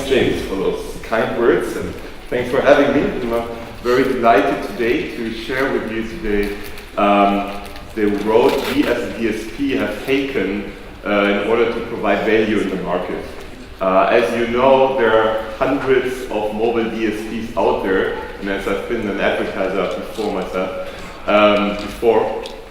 James, for those kind words, and thanks for having me. I'm very delighted today to share with you today the road we as a DSP have taken in order to provide value in the market. As you know, there are hundreds of mobile DSPs out there, and as I've been an advertiser before myself,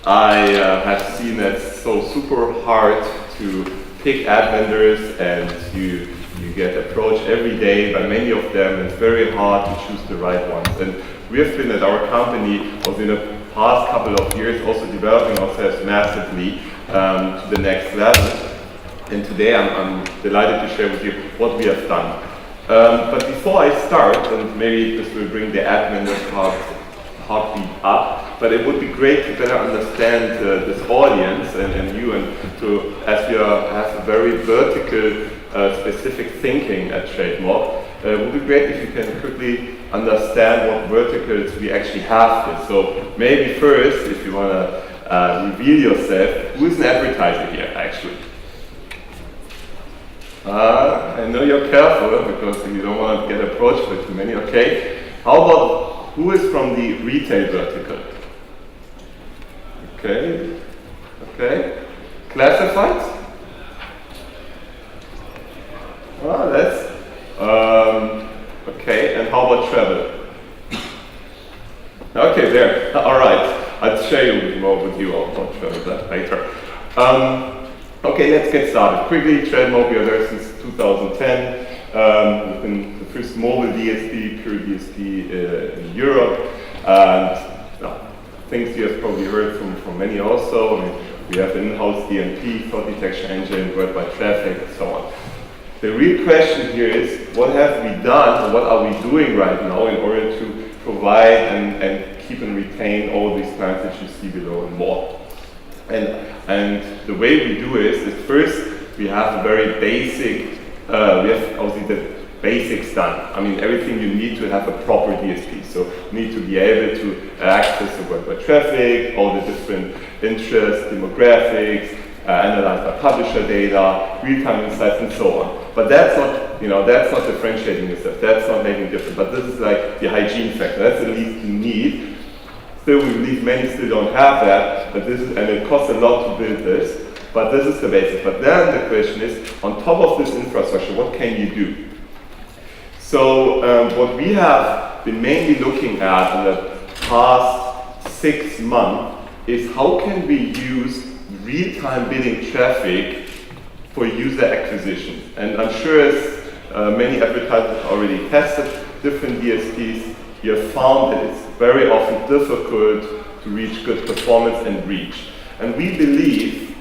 I have seen that it's so super hard to pick ad vendors, and you get approached every day by many of them, and it's very hard to choose the right ones. And we have been at our company also in the past couple of years also developing ourselves massively to the next level. And today I'm delighted to share with you what we have done. But before I start, and maybe this will bring the ad vendor heartbeat up, but it would be great to better understand this audience and you, and to, as we have a very vertical specific thinking at Trademark, it would be great if you can quickly understand what verticals we actually have here. So maybe first, if you want to reveal yourself, who is an advertiser here actually? I know you're careful because you don't want to get approached by too many. Okay. How about who is from the retail vertical? Okay. Okay. Classifieds? That's okay. And how about travel? Okay, there. All right. I'll share more with you about travel that later. Okay, let's get started. Quickly, Trademark, we are there since 2010. We've been the first mobile DSP, pure DSP in Europe. And things you have probably heard from many also. I mean, we have an in-house DMP, fraud detection engine, worldwide traffic, and so on. The real question here is, what have we done, or what are we doing right now in order to provide and keep and retain all these clients that you see below and more? And the way we do is first we have a very basic, we have obviously the basics done. I mean, everything you need to have a proper DSP. So you need to be able to access the worldwide traffic, all the different interests, demographics, analyze by publisher data, real-time insights, and so on. But that's not, that's not differentiating yourself. That's not making different. But this is like the hygiene factor. That's the least you need. Still, we believe many still don't have that, but and it costs a lot to build this. But this is the basics. But then the question is, on top of this infrastructure, what can you do? So what we have been mainly looking at in the past 6 months is how can we use real-time bidding traffic for user acquisition. And I'm sure as many advertisers already tested different DSPs, you have found that it's very often difficult to reach good performance and reach. And we believe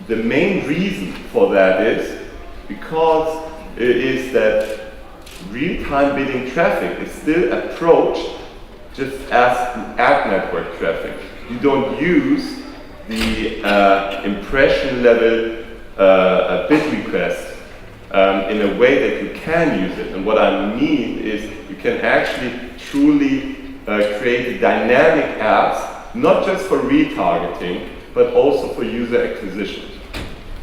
the main reason for that is because it is that real-time bidding traffic is still approached just as ad network traffic. You don't use the impression level bid request in a way that you can use it. And what I mean is you can actually truly create dynamic ads, not just for retargeting, but also for user acquisition.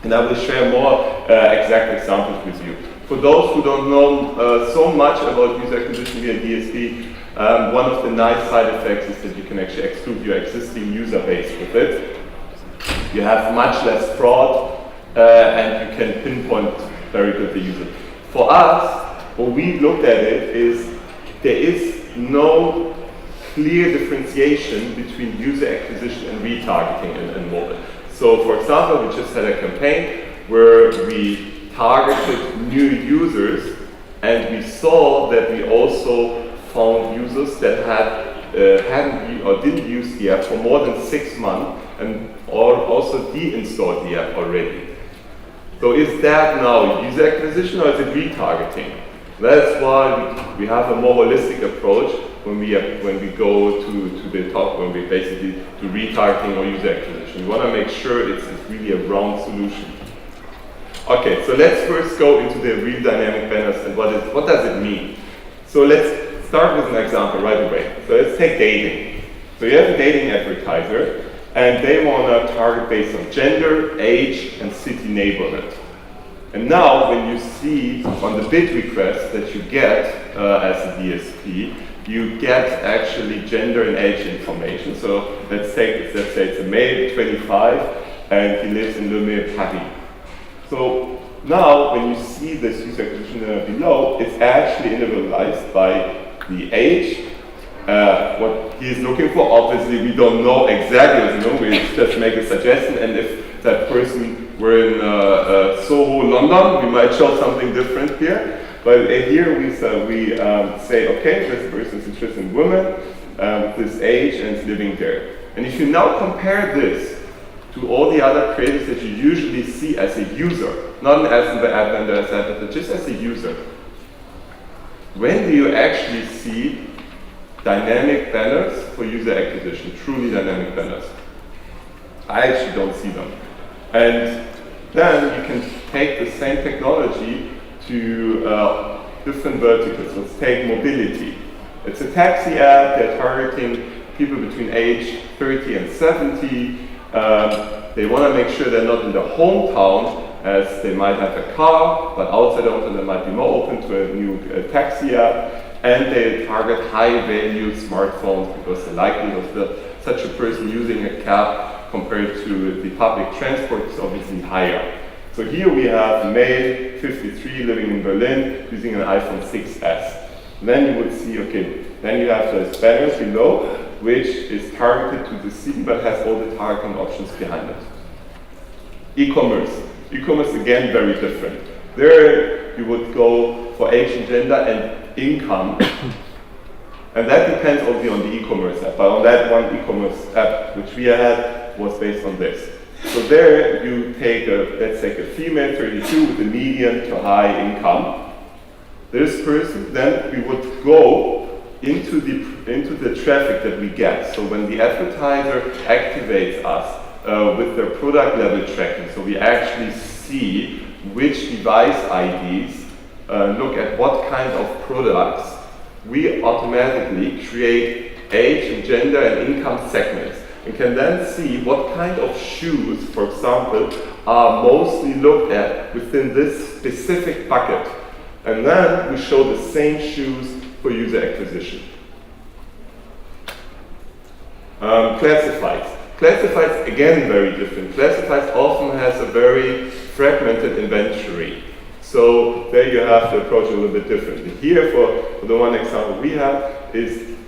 And I will share more exact examples with you. For those who don't know so much about user acquisition via DSP, one of the nice side effects is that you can actually exclude your existing user base with it. You have much less fraud, and you can pinpoint very good the user. For us, what we looked at it is there is no clear differentiation between user acquisition and retargeting in mobile. So for example, we just had a campaign where we targeted new users, and we saw that we also found users that hadn't or didn't use the app for more than 6 months, and also de-installed the app already. So is that now user acquisition or is it retargeting? That's why we have a more holistic approach when we go to the top, when we basically do retargeting or user acquisition. We want to make sure it's really a round solution. Okay, so let's first go into the real dynamic banners and what does it mean? So let's start with an example right away. So let's take dating. So you have a dating advertiser, and they want to target based on gender, age, and city neighborhood. And now, when you see on the bid request that you get as a DSP, you get actually gender and age information. So let's say it's a male, 25, and he lives in Le Mans, Paris. So now, when you see this user acquisition below, it's actually individualized by the age, what he is looking for. Obviously, we don't know exactly, we just make a suggestion, and if that person were in Soho, London, we might show something different here. But here we say, okay, this person is interested in women, this age, and is living there. And if you now compare this to all the other creatives that you usually see as a user, not as an ad vendor, as ad vendor, just as a user, when do you actually see dynamic banners for user acquisition, truly dynamic banners? I actually don't see them. And then you can take the same technology to different verticals. Let's take mobility. It's a taxi ad. They're targeting people between age 30 and 70. They want to make sure they're not in their hometown, as they might have a car, but outside the hometown they might be more open to a new taxi app. And they target high-value smartphones because the likelihood of such a person using a cab compared to the public transport is obviously higher. So here we have a male, 53, living in Berlin, using an iPhone 6s. Then you would see, okay, then you have the banners below, which is targeted to the city but has all the targeting options behind it. E-commerce. E-commerce, again, very different. There you would go for age and gender and income. And that depends obviously on the e-commerce app. But on that one e-commerce app which we had was based on this. So there you take let's take a female 32 with a medium to high income. This person, then we would go into the traffic that we get. So when the advertiser activates us with their product level tracking, so we actually see which device IDs look at what kind of products, we automatically create age and gender and income segments. We can then see what kind of shoes, for example, are mostly looked at within this specific bucket. And then we show the same shoes for user acquisition. Classifieds. Classifieds, again, very different. Classifieds often has a very fragmented inventory. So there you have to approach it a little bit differently. Here, for the one example we have,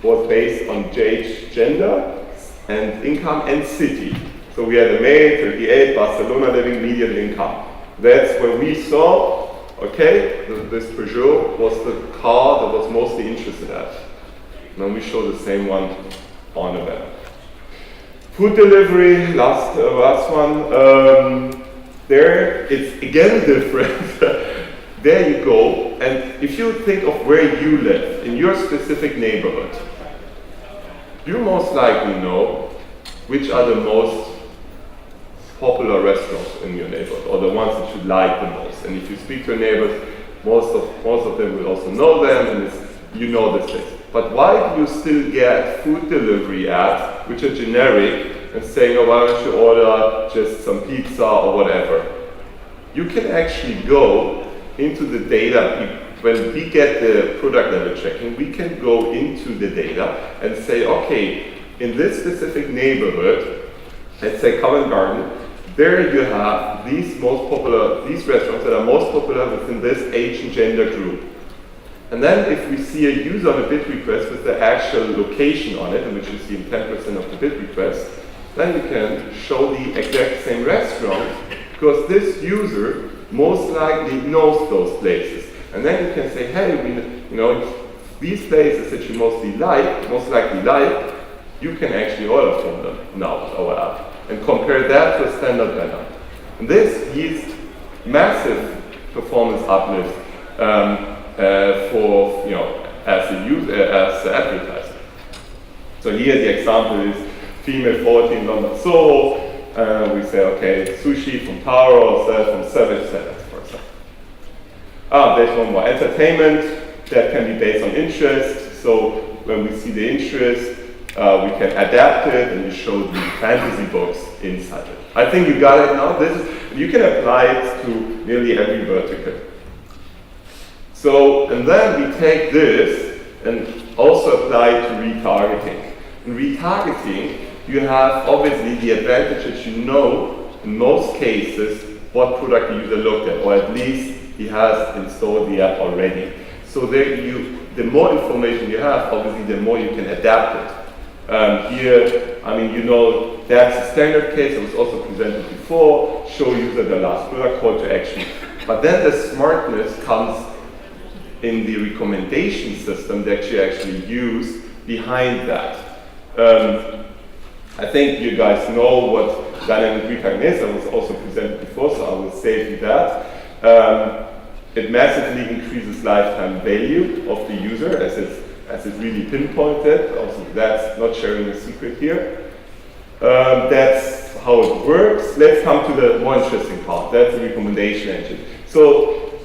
was based on age, gender, and income and city. So we had a male, 38, Barcelona living, median income. That's where we saw, okay, this Peugeot was the car that was mostly interested at. And then we show the same one on a banner. Food delivery, last one. There it's again different. There you go, and if you think of where you live, in your specific neighborhood, you most likely know which are the most popular restaurants in your neighborhood, or the ones that you like the most. And if you speak to your neighbors, most of them will also know them, and you know this list. But why do you still get food delivery ads, which are generic, and saying, oh, why don't you order just some pizza or whatever? You can actually go into the data. When we get the product level tracking, we can go into the data and say, okay, in this specific neighborhood, let's say Covent Garden, there you have these restaurants that are most popular within this age and gender group. And then if we see a user on a bid request with the actual location on it, and which you see in 10% of the bid requests, then you can show the exact same restaurant, because this user most likely knows those places. And then you can say, hey, these places that you most likely like, you can actually order from them now with our app, and compare that to a standard banner. And this yields massive performance uplift for as a user, as an advertiser. So here the example is female 14 London Soho. We say, okay, sushi from Taro or from Savage Salads, for example. There's one more. Entertainment, that can be based on interest. So when we see the interest, we can adapt it, and you show the fantasy books inside it. I think you got it now. You can apply it to nearly every vertical. So, and then we take this and also apply it to retargeting. In retargeting, you have obviously the advantage that you know, in most cases, what product the user looked at, or at least he has installed the app already. So there the more information you have, obviously the more you can adapt it. Here, I mean, you know, that's a standard case that was also presented before, show user the last product, call to action. But then the smartness comes in the recommendation system that you actually use behind that. I think you guys know what Dynamic Retargeting is. That was also presented before, so I will save you that. It massively increases lifetime value of the user as it's really pinpointed. Also, that's not sharing a secret here. That's how it works. Let's come to the more interesting part. That's the recommendation engine. So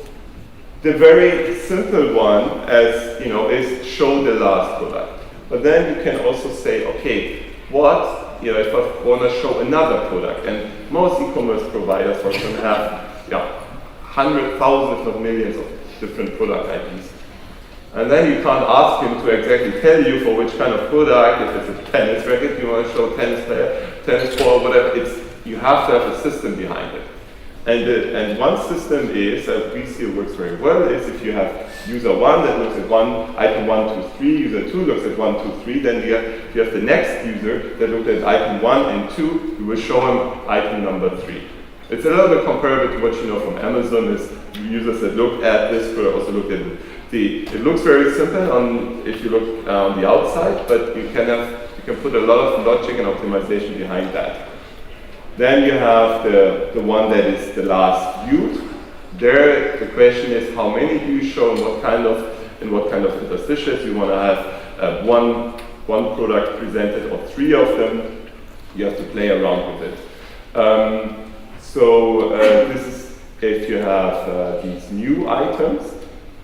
the very simple one, as you know, is show the last product. But then you can also say, okay, what, you know, if I want to show another product, and most e-commerce providers, for example, have hundreds, thousands, if not millions of different product IDs. And then you can't ask him to exactly tell you for which kind of product, if it's a tennis racket, you want to show tennis player, tennis ball, whatever, you have to have a system behind it. And one system is, that we see works very well, is if you have user 1 that looks at item 1, 2, 3, user 2 looks at 1, 2, 3, then you have the next user that looked at item 1 and 2, you will show him item number 3. It's a little bit comparable to what you know from Amazon, is users that look at this will also look at it looks very simple if you look on the outside, but you can put a lot of logic and optimization behind that. Then you have the one that is the last viewed. There, the question is how many do you show and what kind of interstitials you want to have one product presented or 3 of them. You have to play around with it. This is if you have these new items.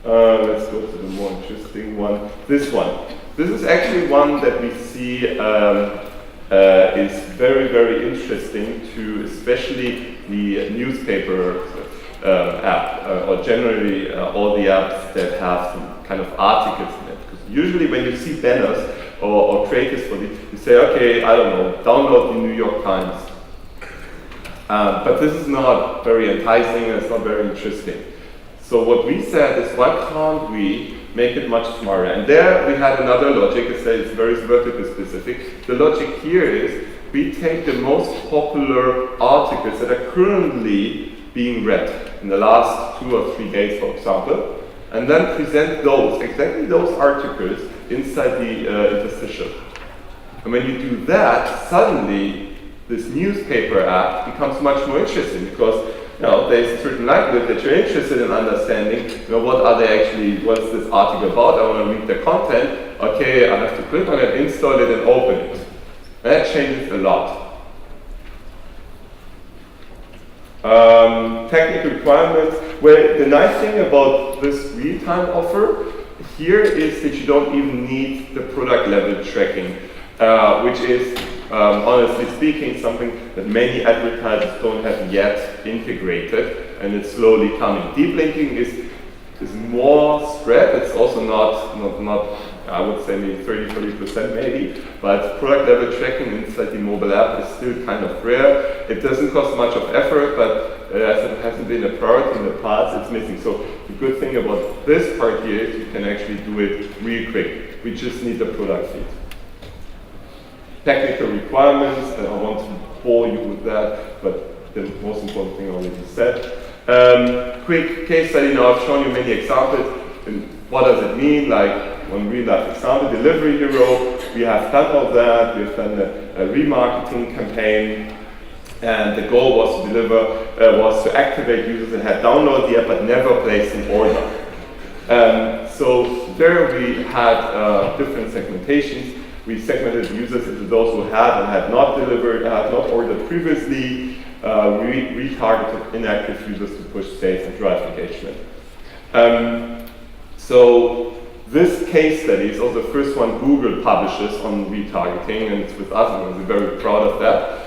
Let's go to the more interesting one. This one. This is actually one that we see is very, very interesting to especially the newspaper app, or generally all the apps that have some kind of articles in it. Because usually when you see banners or creatives for these, you say, okay, I don't know, download the New York Times. But this is not very enticing, and it's not very interesting. So what we said is, why can't we make it much smarter? And there we had another logic. It's very vertical specific. The logic here is we take the most popular articles that are currently being read in the last 2 or 3 days, for example, and then present exactly those articles inside the interstitial. And when you do that, suddenly this newspaper app becomes much more interesting, because there's a certain likelihood that you're interested in understanding, what's this article about? I want to read the content. Okay, I have to click on it, install it, and open it. And that changes a lot. Technical requirements. Well, the nice thing about this real-time offer here is that you don't even need the product level tracking, which is, honestly speaking, something that many advertisers don't have yet integrated, and it's slowly coming. Deep linking is more spread. It's also not I would say maybe 30-40% maybe, but product level tracking inside the mobile app is still kind of rare. It doesn't cost much of effort, but as it hasn't been a priority in the past, it's missing. So the good thing about this part here is you can actually do it real quick. We just need the product feed. Technical requirements, and I want to bore you with that, but the most important thing I already said. Quick case study. Now I've shown you many examples, and what does it mean? Like one real life example, Delivery Hero. We have done all that. We have done a remarketing campaign, and the goal was to activate users that had downloaded the app but never placed an order. So there we had different segmentations. We segmented users into those who had and had not ordered previously. We retargeted inactive users to push sales and drive engagement. So this case study is also the first one Google publishes on retargeting, and it's with us, and we're very proud of that.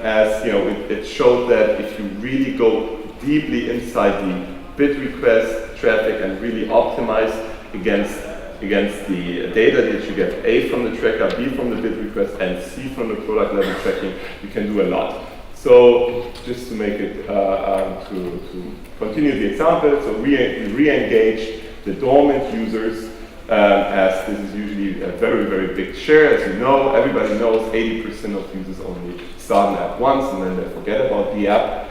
As you know, it showed that if you really go deeply inside the bid request traffic and really optimize against the data that you get, A from the tracker, B from the bid request, and C from the product level tracking, you can do a lot. So just to make it, to continue the example, so we re-engaged the dormant users, as this is usually a very, very big share. As you know, everybody knows 80% of users only start an app once and then they forget about the app.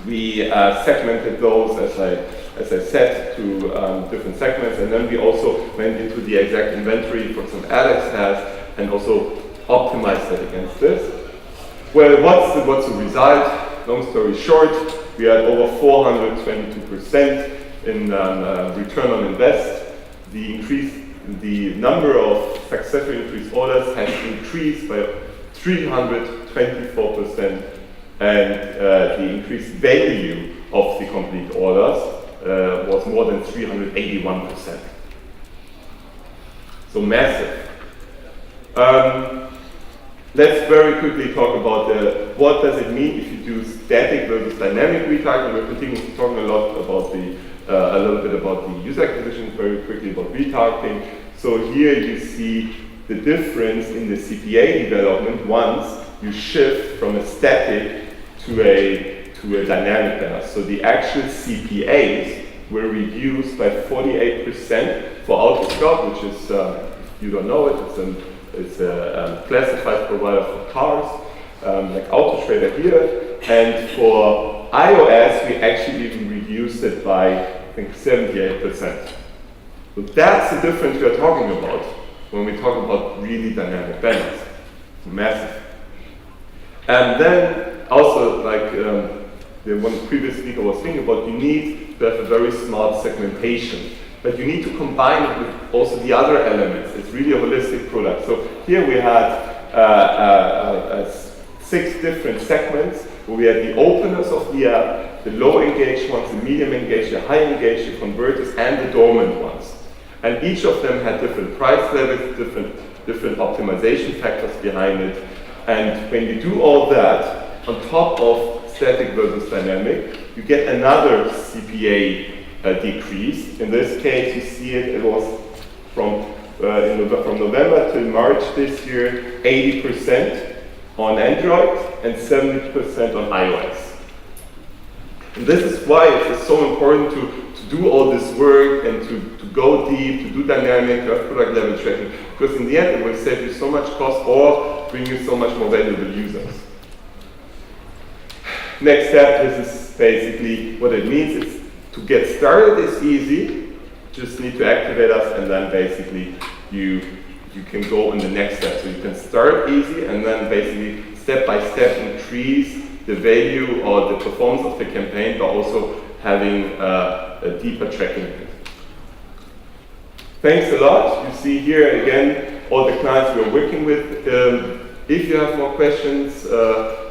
We segmented those, as I said, to different segments, and then we also went into the exact inventory, for example, Alex has, and also optimized that against this. Well, what's the result? Long story short, we had over 422% in return on invest. The number of successful increased orders has increased by 324%, and the increased value of the complete orders was more than 381%. So massive. Let's very quickly talk about what does it mean if you do static versus dynamic retargeting. We're continuing talking a lot about a little bit about the user acquisition, very quickly about retargeting. So here you see the difference in the CPA development once you shift from a static to a dynamic banner. So the actual CPAs were reduced by 48% for AutoScout, which is, if you don't know it, it's a classified provider for cars, like AutoTrader here. And for iOS, we actually even reduced it by, I think, 78%. So that's the difference we are talking about when we talk about really dynamic banners. Massive. And then also, like the one previous speaker was thinking about, you need to have a very smart segmentation. But you need to combine it with also the other elements. It's really a holistic product. So here we had 6 different segments where we had the openers of the app, the low engaged ones, the medium engaged, the high engaged, the converters, and the dormant ones. And each of them had different price levels, different optimization factors behind it. And when you do all that on top of static versus dynamic, you get another CPA decrease. In this case, you see it was from November till March this year, 80% on Android and 70% on iOS. And this is why it's so important to do all this work and to go deep, to do dynamic, to have product level tracking, because in the end it will save you so much cost or bring you so much more valuable users. Next step, this is basically what it means. It's to get started is easy, just need to activate us, and then basically you can go on the next step. So you can start easy and then basically step by step increase the value or the performance of the campaign, but also having a deeper tracking. Thanks a lot. You see here again all the clients we're working with. If you have more questions,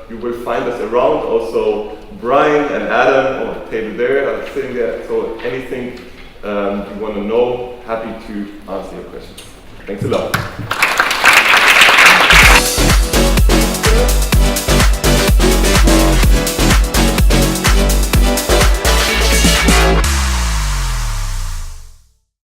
you will find us around. Also, Brian and Adam on the table there are sitting there. So anything you want to know, happy to answer your questions. Thanks a lot.